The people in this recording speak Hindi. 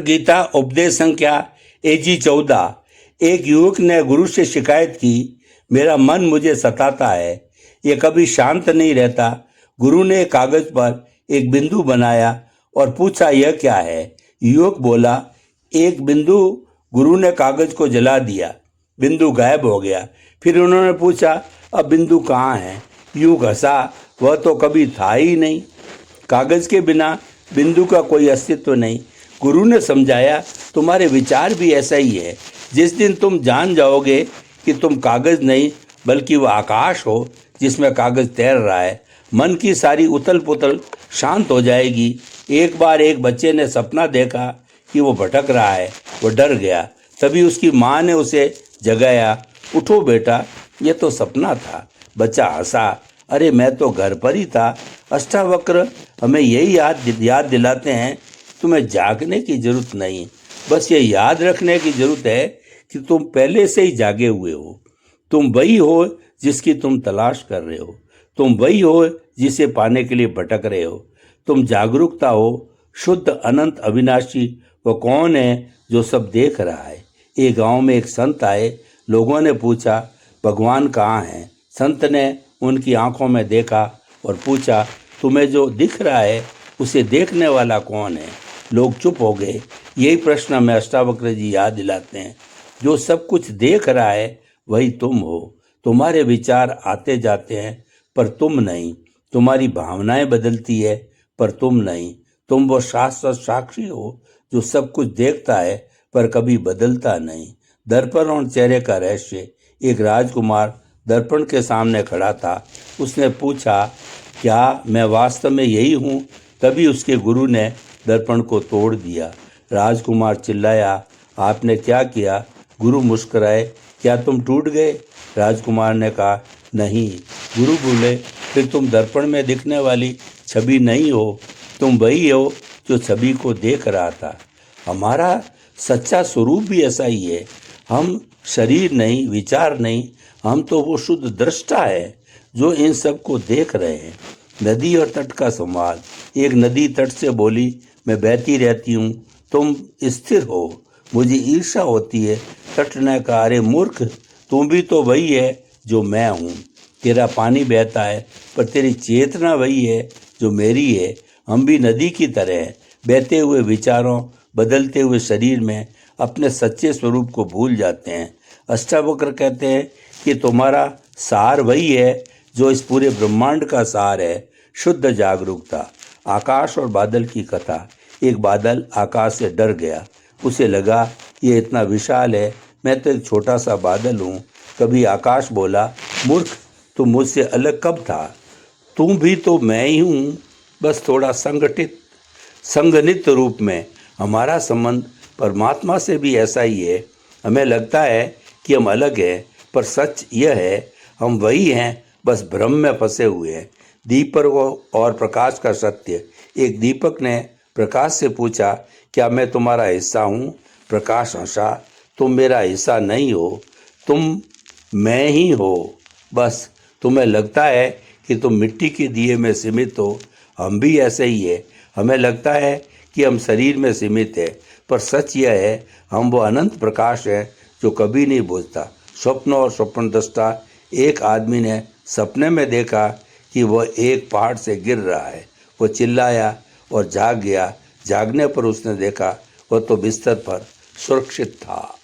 गीता उपदेश संख्या AG 14। एक युवक ने गुरु से शिकायत की, मेरा मन मुझे सताता है, ये कभी शांत नहीं रहता। गुरु ने कागज पर एक बिंदु बनाया और पूछा, यह क्या है? युवक बोला, एक बिंदु। गुरु ने कागज को जला दिया, बिंदु गायब हो गया। फिर उन्होंने पूछा, अब बिंदु कहाँ है? युवक हंसा, वह तो कभी था ही नहीं। कागज के बिना बिंदु का कोई अस्तित्व नहीं। गुरु ने समझाया, तुम्हारे विचार भी ऐसा ही है। जिस दिन तुम जान जाओगे कि तुम कागज नहीं बल्कि वह आकाश हो जिसमें कागज तैर रहा है, मन की सारी उथल पुथल शांत हो जाएगी। एक बार एक बच्चे ने सपना देखा कि वो भटक रहा है। वो डर गया। तभी उसकी माँ ने उसे जगाया, उठो बेटा, ये तो सपना था। बच्चा हंसा, अरे मैं तो घर पर ही था। अष्टावक्र हमें यही याद दिलाते हैं, तुम्हें जागने की जरूरत नहीं, बस ये याद रखने की जरूरत है कि तुम पहले से ही जागे हुए हो। तुम वही हो जिसकी तुम तलाश कर रहे हो। तुम वही हो जिसे पाने के लिए भटक रहे हो। तुम जागरूकता हो, शुद्ध अनंत अविनाशी। वो कौन है जो सब देख रहा है? एक गांव में एक संत आए। लोगों ने पूछा, भगवान कहाँ हैं? संत ने उनकी आंखों में देखा और पूछा, तुम्हें जो दिख रहा है उसे देखने वाला कौन है? लोग चुप हो गए। यही प्रश्न हमें अष्टावक्र जी याद दिलाते हैं। जो सब कुछ देख रहा है वही तुम हो। तुम्हारे विचार आते जाते हैं पर तुम नहीं। तुम्हारी भावनाएं बदलती है पर तुम नहीं। तुम वो शाश्वत साक्षी हो जो सब कुछ देखता है पर कभी बदलता नहीं। दर्पण और चेहरे का रहस्य। एक राजकुमार दर्पण के सामने खड़ा था। उसने पूछा, क्या मैं वास्तव में यही हूँ? तभी उसके गुरु ने दर्पण को तोड़ दिया। राजकुमार चिल्लाया, आपने क्या किया? गुरु मुस्कुराए, क्या तुम टूट गए? राजकुमार ने कहा, नहीं। गुरु बोले, फिर तुम दर्पण में दिखने वाली छवि नहीं हो, तुम वही हो जो छवि को देख रहा था। हमारा सच्चा स्वरूप भी ऐसा ही है। हम शरीर नहीं, विचार नहीं, हम तो वो शुद्ध दृष्टा है जो इन सब को देख रहे हैं। नदी और तट का संवाद। एक नदी तट से बोली, मैं बहती रहती हूँ, तुम स्थिर हो, मुझे ईर्ष्या होती है। तट ने कहा, अरे मूर्ख, तुम भी तो वही है जो मैं हूँ। तेरा पानी बहता है पर तेरी चेतना वही है जो मेरी है। हम भी नदी की तरह हैं, बहते हुए विचारों, बदलते हुए शरीर में अपने सच्चे स्वरूप को भूल जाते हैं। अष्टावक्र कहते हैं कि तुम्हारा सार वही है जो इस पूरे ब्रह्मांड का सार है, शुद्ध जागरूकता। आकाश और बादल की कथा। एक बादल आकाश से डर गया। उसे लगा, ये इतना विशाल है, मैं तो एक छोटा सा बादल हूँ। कभी आकाश बोला, मूर्ख, तुम मुझसे अलग कब था? तुम भी तो मैं ही हूँ, बस थोड़ा संगठित रूप में। हमारा संबंध परमात्मा से भी ऐसा ही है। हमें लगता है कि हम अलग हैं, पर सच यह है, हम वही हैं, बस भ्रम में फंसे हुए हैं। दीपक और प्रकाश का सत्य। एक दीपक ने प्रकाश से पूछा, क्या मैं तुम्हारा हिस्सा हूँ? प्रकाश हंसा, तुम मेरा हिस्सा नहीं हो, तुम मैं ही हो। बस तुम्हें लगता है कि तुम मिट्टी के दिए में सीमित हो। हम भी ऐसे ही है। हमें लगता है कि हम शरीर में सीमित है, पर सच यह है, हम वो अनंत प्रकाश है जो कभी नहीं बुझता। स्वप्न और स्वप्न दृष्टा। एक आदमी ने सपने में देखा कि वह एक पहाड़ से गिर रहा है। वो चिल्लाया और जाग गया। जागने पर उसने देखा वह तो बिस्तर पर सुरक्षित था।